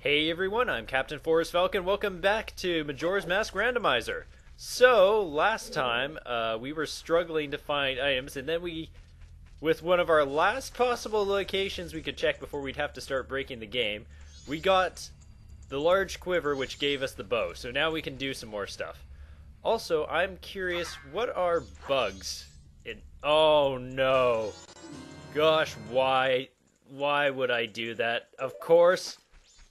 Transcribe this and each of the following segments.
Hey everyone, I'm Captain Forrest Falcon. Welcome back to Majora's Mask Randomizer. So, last time, we were struggling to find items, and then with one of our last possible locations we could check before we'd have to start breaking the game, we got the large quiver, which gave us the bow. So now we can do some more stuff. Also, I'm curious, what are bugs? Oh no. Gosh, why would I do that? Of course,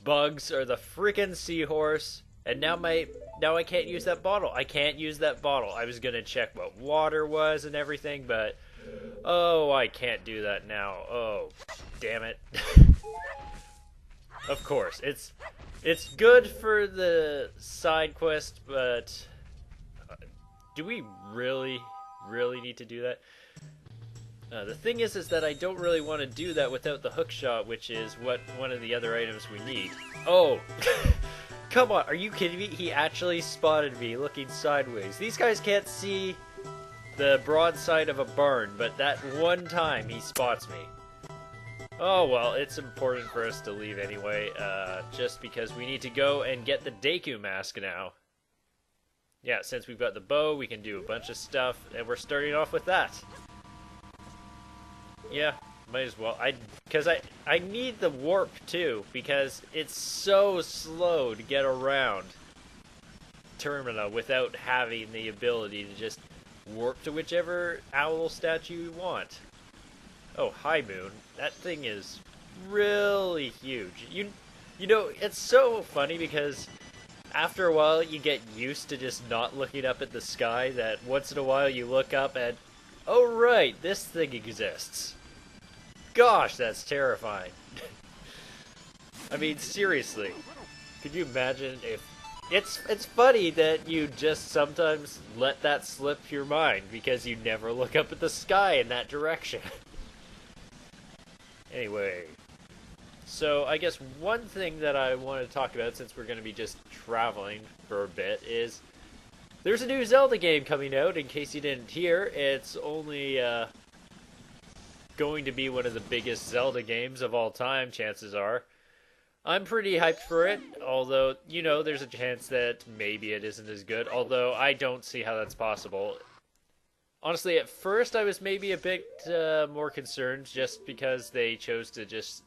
bugs are the freaking seahorse, and now I can't use that bottle. I can't use that bottle. I was gonna check what water was and everything, but oh, I can't do that now. Oh, damn it. Of course, it's good for the side quest, but do we really need to do that? The thing is that I don't really want to do that without the hook shot, which is one of the other items we need. Oh, come on, are you kidding me? He actually spotted me looking sideways. These guys can't see the broadside of a barn, but that one time he spots me. Oh well, it's important for us to leave anyway, just because we need to go and get the Deku mask now. Yeah, since we've got the bow, we can do a bunch of stuff, and we're starting off with that. Yeah, might as well. Because I need the warp too, because it's so slow to get around Termina without having the ability to just warp to whichever owl statue you want. Oh, High Moon. That thing is really huge. You know, it's so funny because after a while you get used to just not looking up at the sky, that once in a while you look up and, oh right, this thing exists. Gosh, that's terrifying. I mean, seriously. Could you imagine if... It's funny that you just sometimes let that slip your mind because you never look up at the sky in that direction. Anyway, so I guess one thing that I want to talk about, since we're going to be just traveling for a bit, is there's a new Zelda game coming out. In case you didn't hear, it's only going to be one of the biggest Zelda games of all time, chances are. I'm pretty hyped for it, although, you know, there's a chance that maybe it isn't as good, although I don't see how that's possible. Honestly, at first I was maybe a bit more concerned just because they chose to just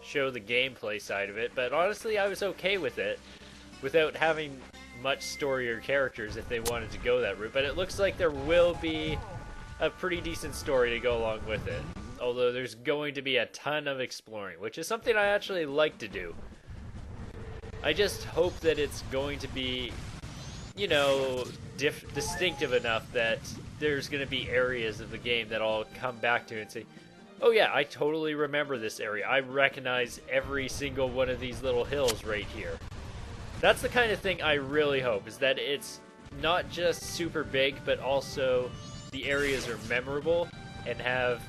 show the gameplay side of it, but honestly I was okay with it without having much story or characters if they wanted to go that route. But it looks like there will be a pretty decent story to go along with it, although there's going to be a ton of exploring, which is something I actually like to do. I just hope that it's going to be, you know, distinctive enough that there's going to be areas of the game that I'll come back to and say, oh yeah, I totally remember this area. I recognize every single one of these little hills right here. That's the kind of thing I really hope, is that it's not just super big, but also the areas are memorable and have,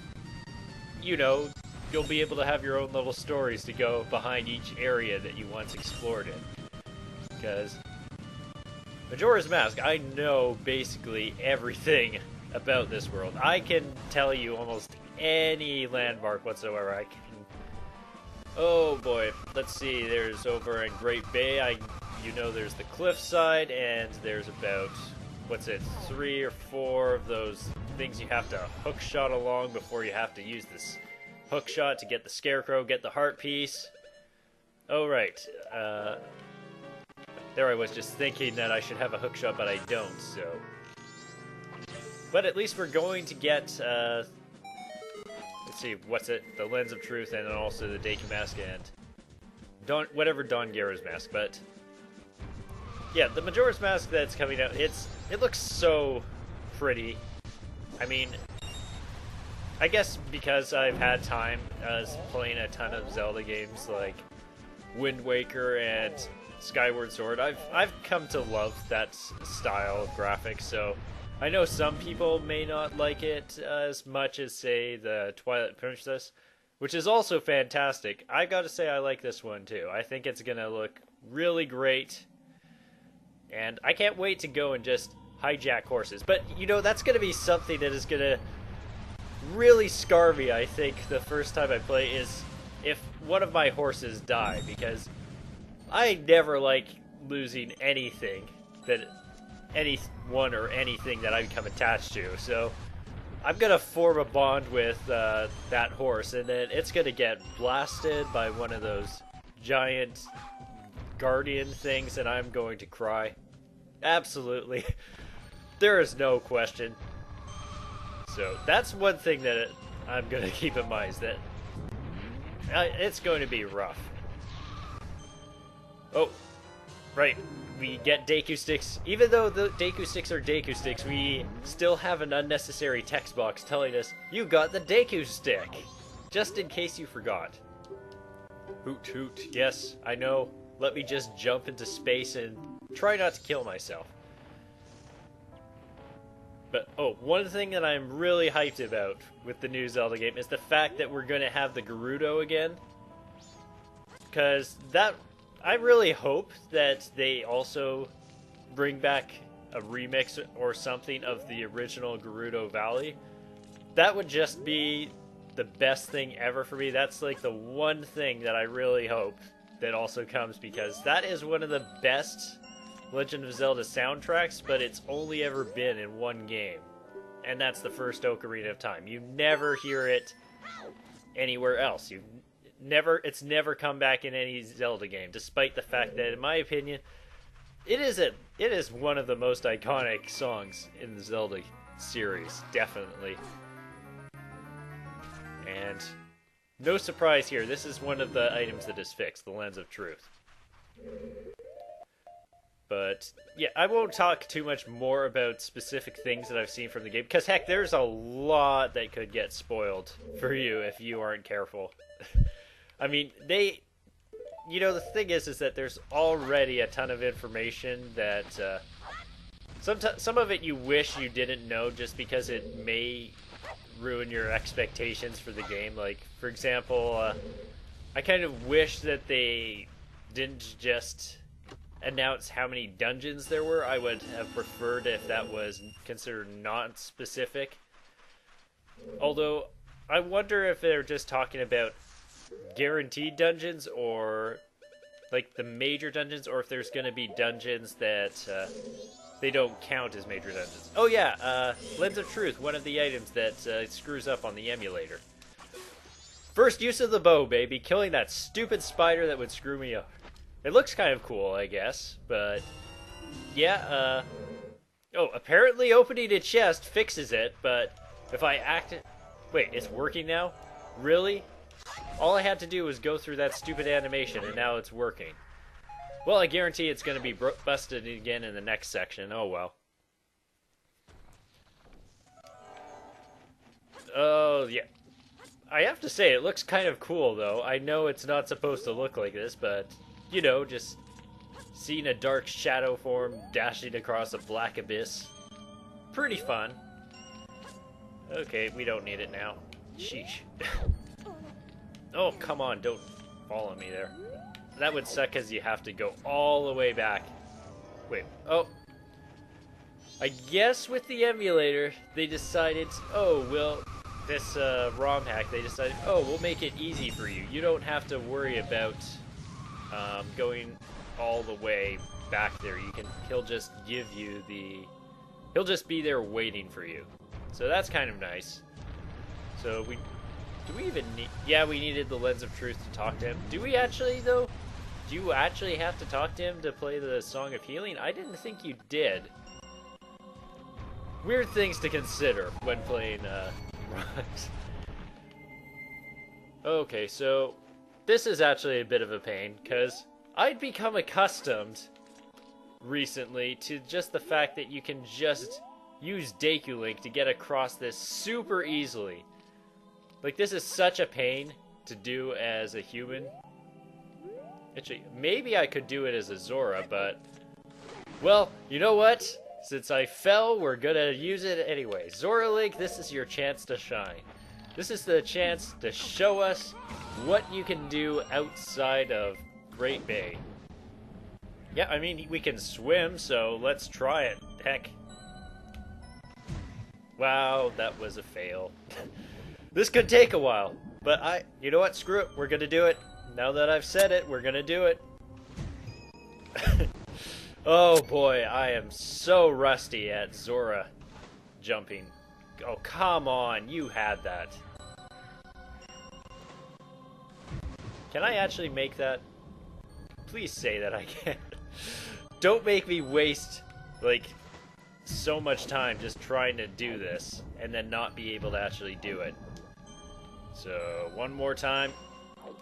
you know, you'll be able to have your own little stories to go behind each area that you once explored in. Because Majora's Mask, I know basically everything about this world. I can tell you almost any landmark whatsoever. I can... Oh boy, let's see, there's over in Great Bay, you know there's the cliffside, and there's about, what's it, 3 or 4 of those things you have to hook shot along before you have to use this hook shot to get the scarecrow, get the heart piece. Oh right, there I was just thinking that I should have a hook shot, but I don't, so... But at least we're going to get, let's see, what's it? The Lens of Truth, and then also the Deku Mask, and whatever Don Guerra's mask, but... Yeah, the Majora's Mask that's coming out, it looks so pretty. I mean, I guess because I've had time playing a ton of Zelda games like Wind Waker and Skyward Sword, I've come to love that style of graphics. So I know some people may not like it as much as, say, the Twilight Princess, which is also fantastic. I gotta say I like this one too. I think it's gonna look really great, and I can't wait to go and just hijack horses. But, you know, that's gonna be something that is gonna really scar me, I think, the first time I play, is if one of my horses die, because I never like losing anything that anyone or anything that I become attached to. So I'm gonna form a bond with that horse, and then it's gonna get blasted by one of those giant guardian things, and I'm going to cry. Absolutely. There is no question. So that's one thing that I'm going to keep in mind, is that it's going to be rough. Oh, right. We get Deku sticks. Even though the Deku sticks are Deku sticks, we still have an unnecessary text box telling us, you got the Deku stick! Just in case you forgot. Hoot hoot. Yes, I know. Let me just jump into space and try not to kill myself. But, oh, one thing that I'm really hyped about with the new Zelda game is the fact that we're going to have the Gerudo again. Because I really hope that they also bring back a remix or something of the original Gerudo Valley. That would just be the best thing ever for me. That's like the one thing that I really hope that also comes, because that is one of the best Legend of Zelda soundtracks, but it's only ever been in one game. And that's the first Ocarina of Time. You never hear it anywhere else. It's never come back in any Zelda game, despite the fact that, in my opinion, it is one of the most iconic songs in the Zelda series, definitely. And no surprise here, this is one of the items that is fixed, the Lens of Truth. But, yeah, I won't talk too much more about specific things that I've seen from the game, because, heck, there's a lot that could get spoiled for you if you aren't careful. I mean, the thing is that there's already a ton of information that, some of it you wish you didn't know, just because it may ruin your expectations for the game. Like, for example, I kind of wish that they didn't just announce how many dungeons there were. I would have preferred if that was considered non-specific. Although, I wonder if they're just talking about guaranteed dungeons, or like the major dungeons, or if there's going to be dungeons that they don't count as major dungeons. Oh yeah, Lens of Truth, one of the items that screws up on the emulator. First use of the bow, baby, killing that stupid spider that would screw me up. It looks kind of cool, I guess, but yeah, oh, apparently opening a chest fixes it, but if I wait, it's working now? Really? All I had to do was go through that stupid animation, and now it's working. Well, I guarantee it's going to be busted again in the next section. Oh, well. Oh, yeah. I have to say, it looks kind of cool, though. I know it's not supposed to look like this, but, you know, just seeing a dark shadow form dashing across a black abyss. Pretty fun. Okay, we don't need it now. Sheesh. Oh, come on, don't follow me there. That would suck because you have to go all the way back. Wait, oh. I guess with the emulator, they decided, oh, well, this ROM hack, they decided, oh, we'll make it easy for you. You don't have to worry about going all the way back there. He'll just give you he'll just be there waiting for you. So that's kind of nice. So do we even need... Yeah, we needed the Lens of Truth to talk to him. Do we actually, though? Do you actually have to talk to him to play the Song of Healing? I didn't think you did. Weird things to consider when playing, Okay, so this is actually a bit of a pain, because I'd become accustomed recently to just the fact that you can just use Deku Link to get across this super easily. Like, this is such a pain to do as a human. Actually, maybe I could do it as a Zora, but... Well, you know what? Since I fell, we're gonna use it anyway. Zora Link, this is your chance to shine. This is the chance to show us what you can do outside of Great Bay. Yeah, I mean, we can swim, so let's try it. Heck. Wow, that was a fail. This could take a while, but you know what? Screw it. We're gonna do it. now that I've said it, we're gonna do it. Oh boy, I am so rusty at Zora jumping. Oh, come on, you had that. Can I actually make that? Please say that I can. Don't make me waste, like, so much time just trying to do this and then not be able to actually do it. So, one more time.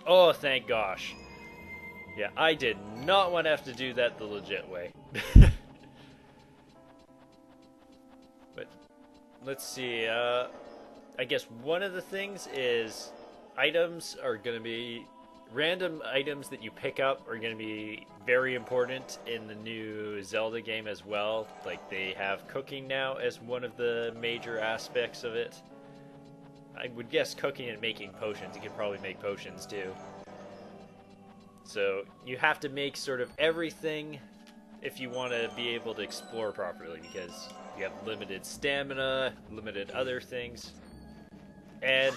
Oh, thank gosh. Yeah, I did not want to have to do that the legit way. But, let's see, I guess one of the things is items are going to be... Random items that you pick up are going to be very important in the new Zelda game as well. Like, they have cooking now as one of the major aspects of it. I would guess cooking and making potions. You could probably make potions too. So you have to make sort of everything if you want to be able to explore properly, because you have limited stamina, limited other things. And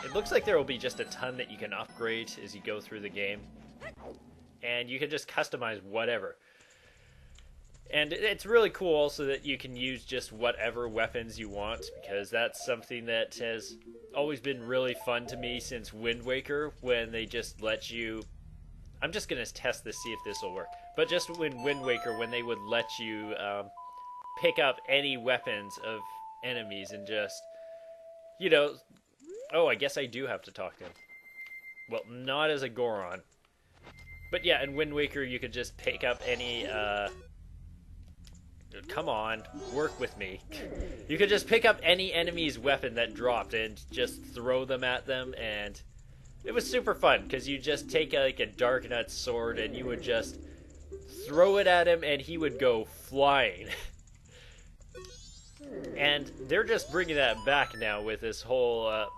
it looks like there will be just a ton that you can upgrade as you go through the game. And you can just customize whatever. And it's really cool also that you can use just whatever weapons you want, because that's something that has always been really fun to me since Wind Waker, when they just let you... I'm just going to test this, see if this will work. But just in Wind Waker, when they would let you pick up any weapons of enemies and just, you know... Oh, I guess I do have to talk to him. Well, not as a Goron. But yeah, in Wind Waker, you could just pick up any, Come on, work with me. You could just pick up any enemy's weapon that dropped and just throw them at them, and it was super fun, because you just take like a Darknut sword and you would just throw it at him and he would go flying. And they're just bringing that back now with this whole,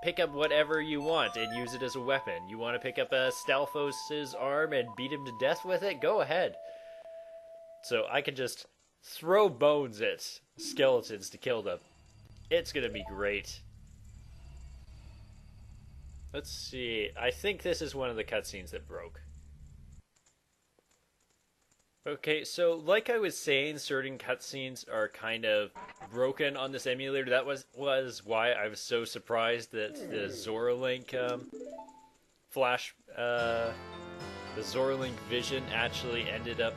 pick up whatever you want and use it as a weapon. You want to pick up a Stalfos' arm and beat him to death with it? Go ahead. So I can just throw bones at skeletons to kill them. It's gonna be great. Let's see. I think this is one of the cutscenes that broke. Okay, so like I was saying, certain cutscenes are kind of broken on this emulator. That was why I was so surprised that the Zora Link the Zora Link vision actually ended up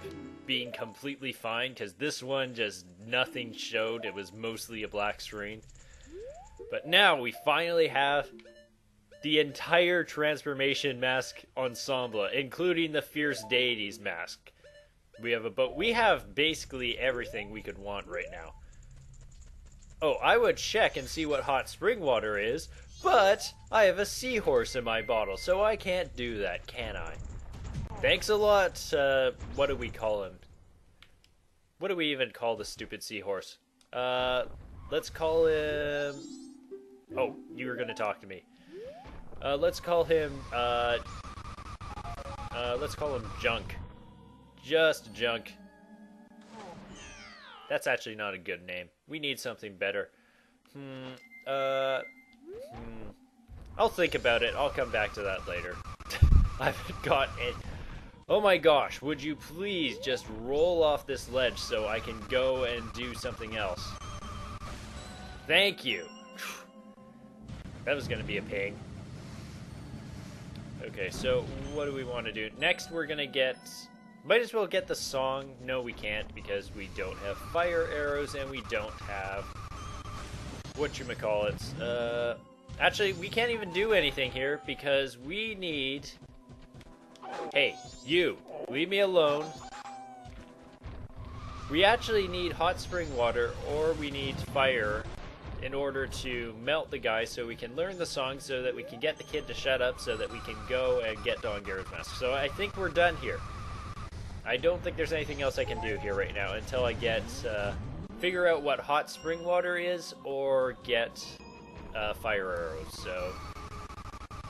being completely fine, because this one just nothing showed. It was mostly a black screen. But now we finally have the entire transformation mask ensemble, including the Fierce Deities mask. We have basically everything we could want right now. Oh, I would check and see what hot spring water is, but I have a seahorse in my bottle, so I can't do that, can I? Thanks a lot, what do we call him? What do we even call the stupid seahorse? Let's call him... Oh, you were gonna talk to me. Let's call him Junk. Just Junk. That's actually not a good name. We need something better. I'll think about it. I'll come back to that later. I haven't got it. Oh my gosh, would you please just roll off this ledge so I can go and do something else? Thank you. That was gonna be a pain. Okay, so what do we want to do? Next we're gonna get... Might as well get the song. No, we can't, because we don't have fire arrows and we don't have... whatchamacallit. Actually, we can't even do anything here because we need... Hey, you! Leave me alone. We actually need hot spring water, or we need fire in order to melt the guy so we can learn the song, so that we can get the kid to shut up, so that we can go and get Don Garrett's mask. So I think we're done here. I don't think there's anything else I can do here right now until I get, figure out what hot spring water is, or get fire arrows. So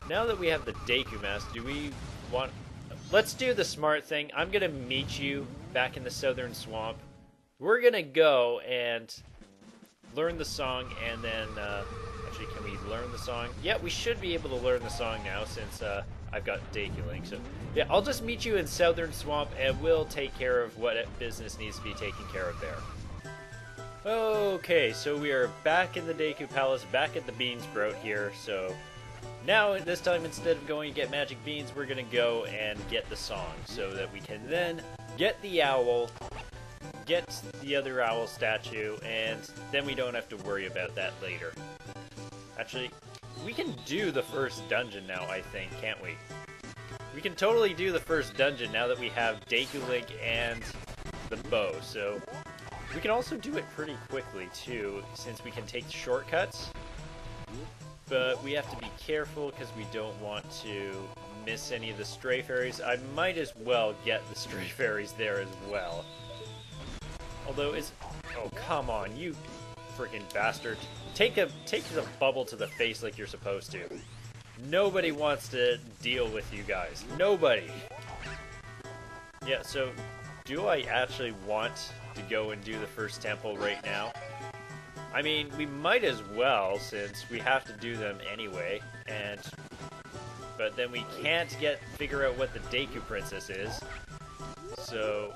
now that we have the Deku mask, do we want... Let's do the smart thing. I'm gonna meet you back in the southern swamp. We're gonna go and learn the song, and then, actually, can we learn the song? Yeah, we should be able to learn the song now, since, I've got Deku Link. So yeah, I'll just meet you in Southern Swamp, and we'll take care of what business needs to be taken care of there. Okay, so we are back in the Deku Palace, back at the Bean Sprout here. So now, this time, instead of going to get magic beans, we're going to go and get the song, so that we can then get the owl, get the other owl statue, and then we don't have to worry about that later. Actually, we can do the first dungeon now, I think, can't we? We can totally do the first dungeon now that we have Deku Link and the bow, so we can also do it pretty quickly, too, since we can take shortcuts. But we have to be careful because we don't want to miss any of the stray fairies. I might as well get the stray fairies there as well. Although it's... Oh, come on, you freaking bastard. Take the bubble to the face like you're supposed to. Nobody wants to deal with you guys. Nobody. Yeah, so do I actually want to go and do the first temple right now? I mean, we might as well, since we have to do them anyway, but then we can't figure out what the Deku Princess is, so,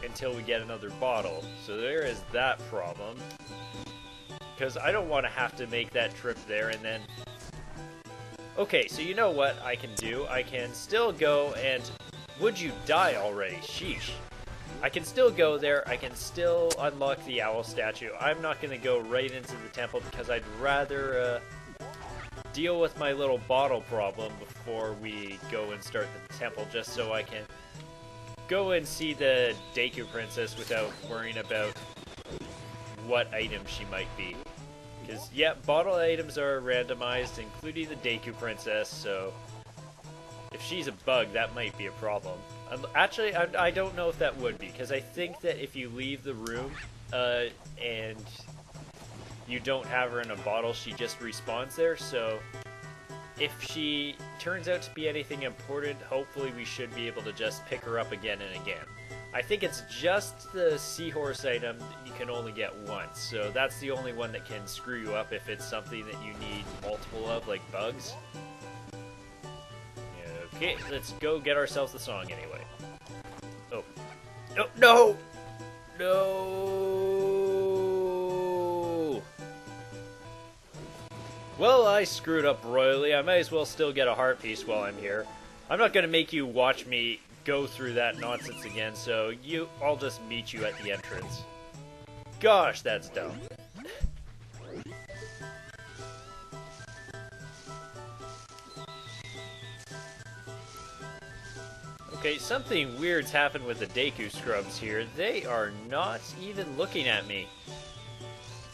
until we get another bottle. So there is that problem, because I don't want to have to make that trip there and then... Okay, so you know what I can do? I can still go and... Would you die already? Sheesh. I can still go there, I can still unlock the owl statue. I'm not going to go right into the temple because I'd rather deal with my little bottle problem before we go and start the temple, just so I can go and see the Deku Princess without worrying about what item she might be. Because, yeah, bottle items are randomized, including the Deku Princess, so if she's a bug, that might be a problem. Actually, I don't know if that would be, because I think that if you leave the room and you don't have her in a bottle, she just respawns there. So if she turns out to be anything important, hopefully we should be able to just pick her up again and again. I think it's just the seahorse item that you can only get once, so that's the only one that can screw you up if it's something that you need multiple of, like bugs. Okay, let's go get ourselves the song anyway. Oh. No! No! No! Well, I screwed up royally. I might as well still get a heart piece while I'm here. I'm not going to make you watch me go through that nonsense again, so I'll just meet you at the entrance. Gosh, that's dumb. Okay, something weird's happened with the Deku Scrubs here. They are not even looking at me.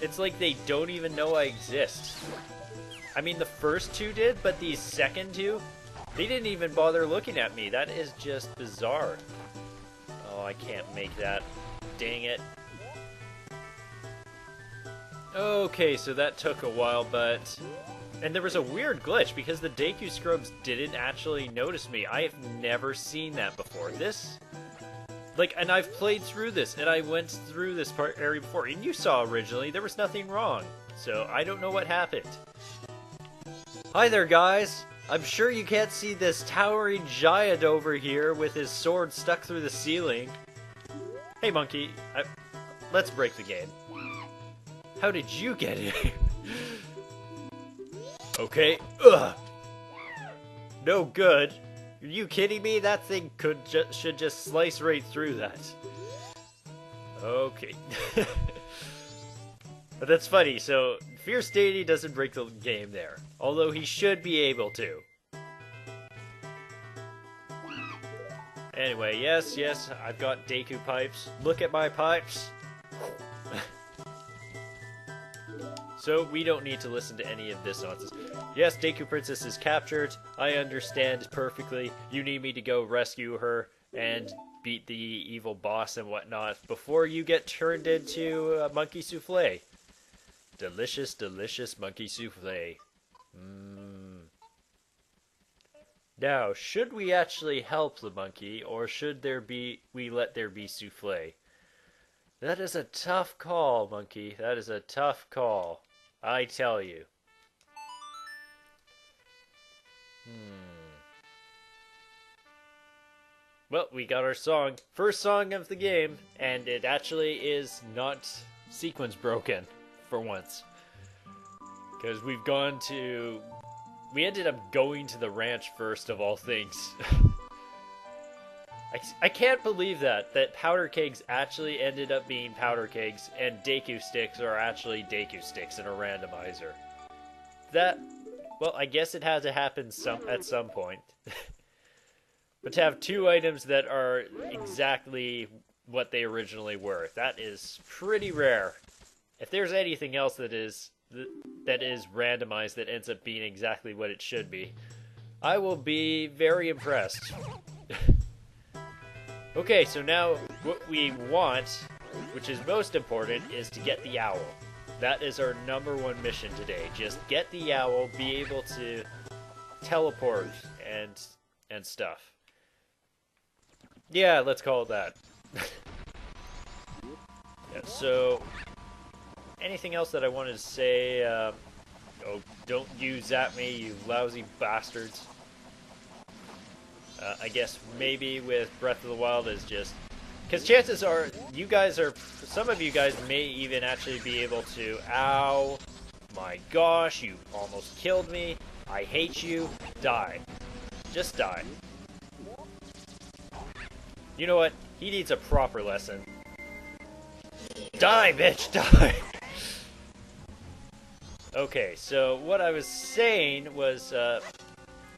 It's like they don't even know I exist. I mean, the first two did, but these second two, they didn't even bother looking at me. That is just bizarre. Oh, I can't make that. Dang it. Okay, so that took a while, but... And there was a weird glitch, because the Deku Scrubs didn't actually notice me. I have never seen that before. And I've played through this, and I went through this area before, and you saw originally, there was nothing wrong. So, I don't know what happened. Hi there, guys! I'm sure you can't see this towering giant over here with his sword stuck through the ceiling. Hey, monkey. Let's break the game. How did you get here? Okay. Ugh. No good. Are you kidding me? That thing should just slice right through that. Okay. But that's funny. So Fierce Deity doesn't break the game there, although he should be able to. Anyway, yes, I've got Deku pipes. Look at my pipes. So, we don't need to listen to any of this nonsense. Yes, Deku Princess is captured. I understand perfectly. You need me to go rescue her and beat the evil boss and whatnot before you get turned into a monkey souffle. Delicious, delicious monkey souffle. Now, should we actually help the monkey, or should we let there be souffle? That is a tough call, monkey. That is a tough call. I tell you. Well, we got our song. First song of the game, and it actually is not sequence broken, for once. Because we ended up going to the ranch first of all things. I can't believe that powder kegs actually ended up being powder kegs, and Deku sticks are actually Deku sticks in a randomizer. Well, I guess it had to happen at some point. But to have two items that are exactly what they originally were, that is pretty rare. If there's anything else that is randomized that ends up being exactly what it should be, I will be very impressed. Okay, so now what we want, which is most important, is to get the owl. That is our #1 mission today. Just get the owl, be able to teleport and stuff. Yeah, let's call it that. Yeah, so, anything else that I wanted to say? Oh, don't you zap me, you lousy bastards. I guess maybe with Breath of the Wild is just... Because chances are, some of you guys may even actually be able to... Ow. My gosh, you almost killed me. I hate you. Die. Just die. You know what? He needs a proper lesson. Die, bitch! Die! Okay, so what I was saying was,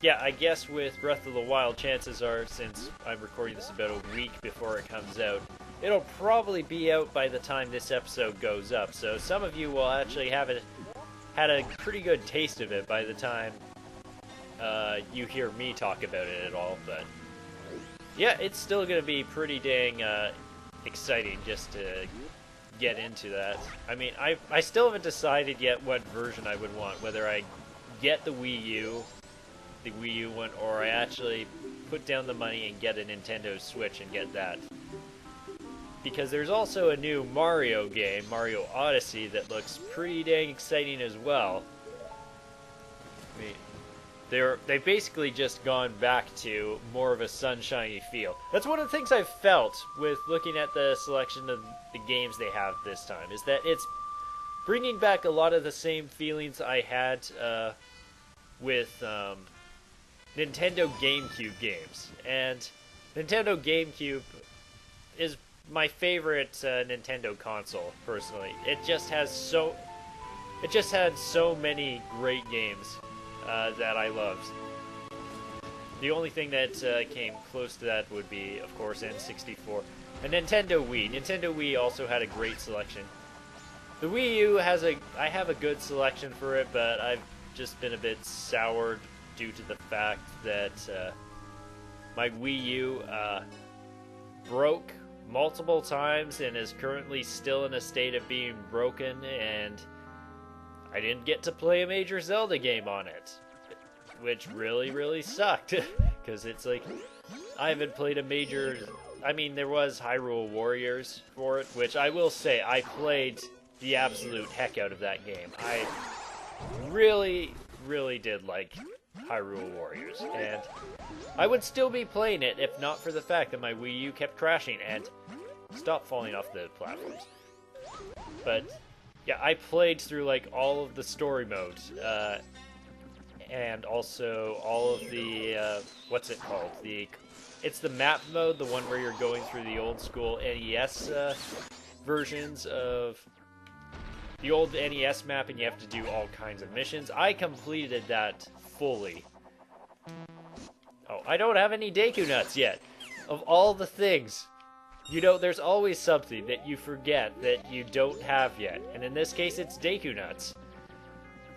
yeah, I guess with Breath of the Wild, chances are, since I'm recording this about a week before it comes out, it'll probably be out by the time this episode goes up. So some of you will actually have had a pretty good taste of it by the time you hear me talk about it at all. But yeah, it's still going to be pretty dang exciting just to get into that. I mean, I still haven't decided yet what version I would want, whether I get the Wii U one, or I actually put down the money and get a Nintendo Switch and get that. Because there's also a new Mario game, Mario Odyssey, that looks pretty dang exciting as well. I mean, they've basically just gone back to more of a sunshiny feel. That's one of the things I've felt with looking at the selection of the games they have this time, is that it's bringing back a lot of the same feelings I had with Nintendo GameCube games. And Nintendo GameCube is my favorite Nintendo console, personally. It just had so many great games that I loved. The only thing that came close to that would be, of course, N64. And Nintendo Wii. Nintendo Wii also had a great selection. The Wii U I have a good selection for it, but I've just been a bit soured due to the fact that my Wii U broke multiple times and is currently still in a state of being broken, and I didn't get to play a major Zelda game on it, which really, really sucked, because it's like, I haven't played a major... I mean, there was Hyrule Warriors for it, which I will say, I played the absolute heck out of that game. I really, really did like Hyrule Warriors, and I would still be playing it if not for the fact that my Wii U kept crashing and stopped falling off the platforms. But yeah, I played through like all of the story modes, and also all of the what's it called? It's the map mode, the one where you're going through the old school NES versions of the old NES map, and you have to do all kinds of missions. I completed that fully. Oh, I don't have any Deku nuts yet. Of all the things, you know, there's always something that you forget that you don't have yet. And in this case, it's Deku nuts.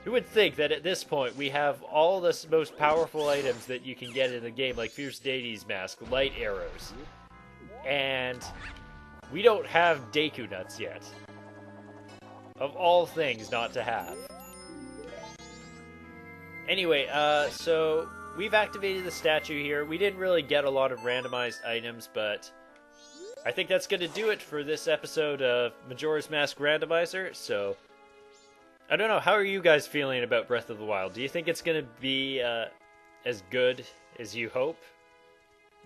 Who would think that at this point we have all the most powerful items that you can get in the game, like Fierce Deity's Mask, light arrows, and we don't have Deku nuts yet. Of all things not to have. Anyway, so we've activated the statue here. We didn't really get a lot of randomized items, but I think that's going to do it for this episode of Majora's Mask Randomizer. So, I don't know, how are you guys feeling about Breath of the Wild? Do you think it's going to be as good as you hope?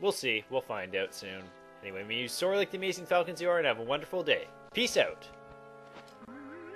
We'll see. We'll find out soon. Anyway, may you soar like the amazing falcons you are and have a wonderful day. Peace out.